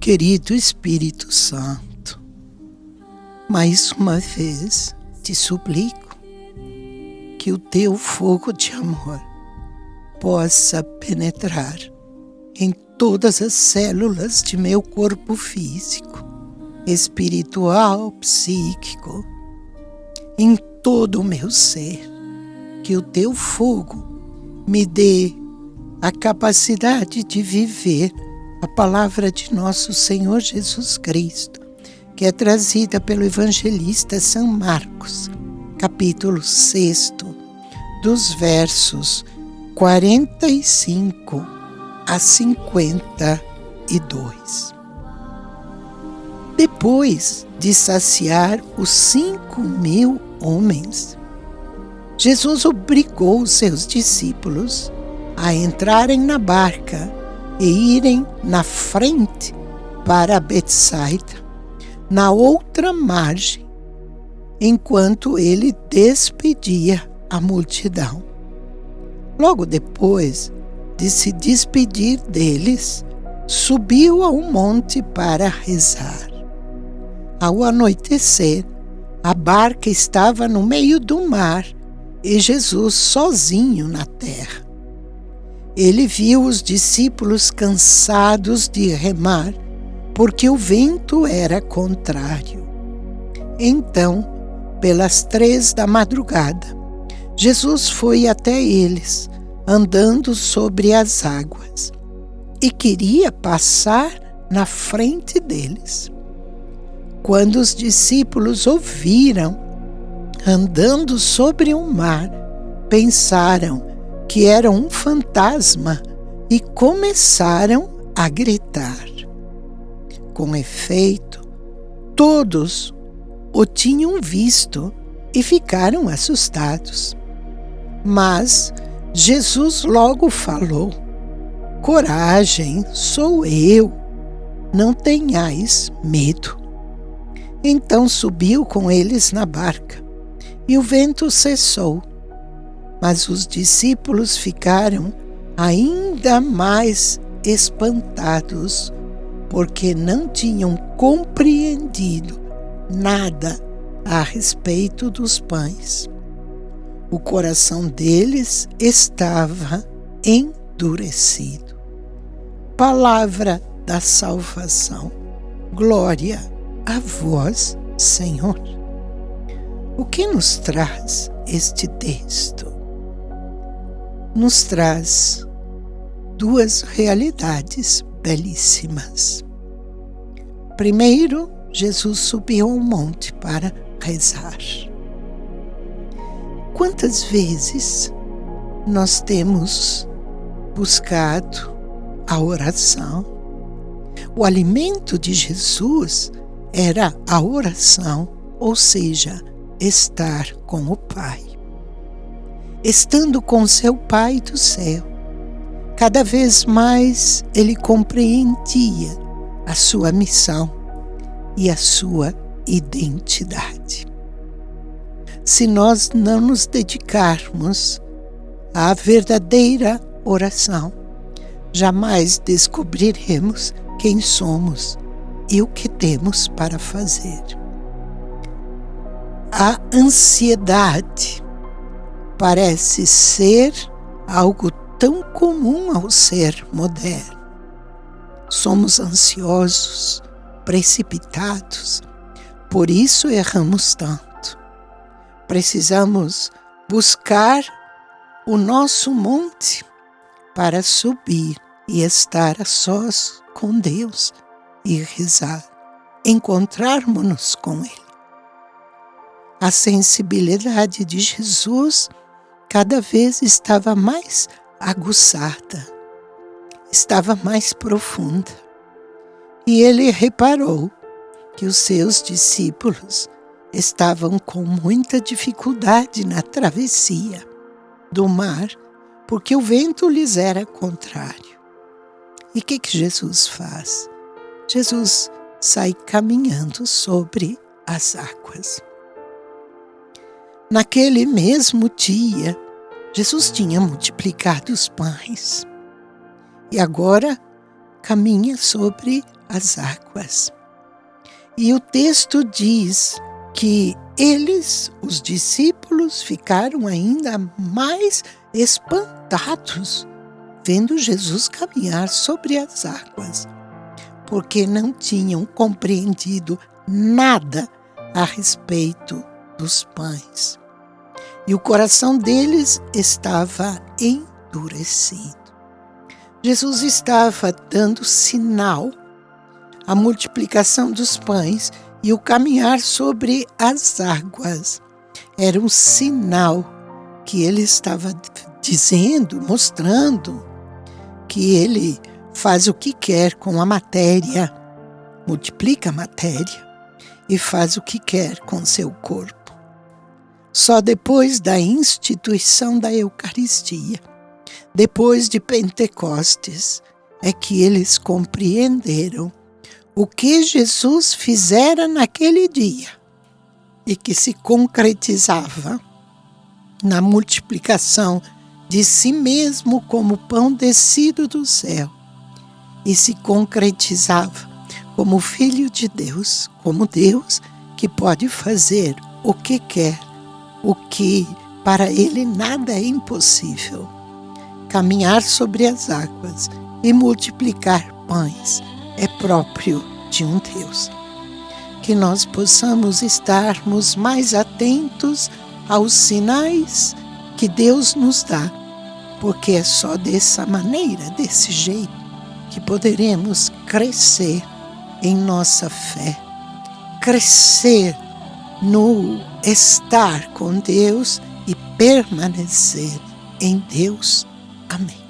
Querido Espírito Santo, mais uma vez te suplico que o teu fogo de amor possa penetrar em todas as células de meu corpo físico, espiritual, psíquico, em todo o meu ser. Que o teu fogo me dê a capacidade de viver a palavra de nosso Senhor Jesus Cristo, que é trazida pelo evangelista São Marcos, capítulo 6, dos versos 45 a 52. Depois de saciar os 5.000 homens, Jesus obrigou os seus discípulos a entrarem na barca e irem na frente para Betsaida, na outra margem, enquanto ele despedia a multidão. Logo depois de se despedir deles, subiu ao monte para rezar. Ao anoitecer, a barca estava no meio do mar e Jesus sozinho na terra. Ele viu os discípulos cansados de remar, porque o vento era contrário. Então, pelas 3 da madrugada, Jesus foi até eles, andando sobre as águas, e queria passar na frente deles. Quando os discípulos ouviram andando sobre o mar, pensaram que era um fantasma e começaram a gritar. Com efeito, todos o tinham visto e ficaram assustados. Mas Jesus logo falou: "Coragem, sou eu, não tenhais medo." Então subiu com eles na barca e o vento cessou. Mas os discípulos ficaram ainda mais espantados, porque não tinham compreendido nada a respeito dos pães. O coração deles estava endurecido. Palavra da salvação. Glória a vós, Senhor. O que nos traz este texto? Nos traz 2 realidades belíssimas. Primeiro, Jesus subiu ao monte para rezar. Quantas vezes nós temos buscado a oração? O alimento de Jesus era a oração, ou seja, estar com o Pai. Estando com seu Pai do céu, cada vez mais ele compreendia a sua missão e a sua identidade. Se nós não nos dedicarmos à verdadeira oração, jamais descobriremos quem somos e o que temos para fazer. A ansiedade parece ser algo tão comum ao ser moderno. Somos ansiosos, precipitados, por isso erramos tanto. Precisamos buscar o nosso monte para subir e estar a sós com Deus e rezar, encontrarmos-nos com Ele. A sensibilidade de Jesus cada vez estava mais aguçada, estava mais profunda. E ele reparou que os seus discípulos estavam com muita dificuldade na travessia do mar, porque o vento lhes era contrário. E o que Jesus faz? Jesus sai caminhando sobre as águas. Naquele mesmo dia, Jesus tinha multiplicado os pães e agora caminha sobre as águas. E o texto diz que eles, os discípulos, ficaram ainda mais espantados vendo Jesus caminhar sobre as águas, porque não tinham compreendido nada a respeito dos pães. E o coração deles estava endurecido. Jesus estava dando sinal, a multiplicação dos pães e o caminhar sobre as águas. Era um sinal que ele estava dizendo, mostrando que ele faz o que quer com a matéria, multiplica a matéria e faz o que quer com seu corpo. Só depois da instituição da Eucaristia, depois de Pentecostes, é que eles compreenderam o que Jesus fizera naquele dia e que se concretizava na multiplicação de si mesmo como pão descido do céu e se concretizava como Filho de Deus, como Deus que pode fazer o que quer, o que para Ele nada é impossível. Caminhar sobre as águas e multiplicar pães é próprio de um Deus. Que nós possamos estarmos mais atentos aos sinais que Deus nos dá, porque é só dessa maneira, desse jeito, que poderemos crescer em nossa fé, crescer no estar com Deus e permanecer em Deus. Amém.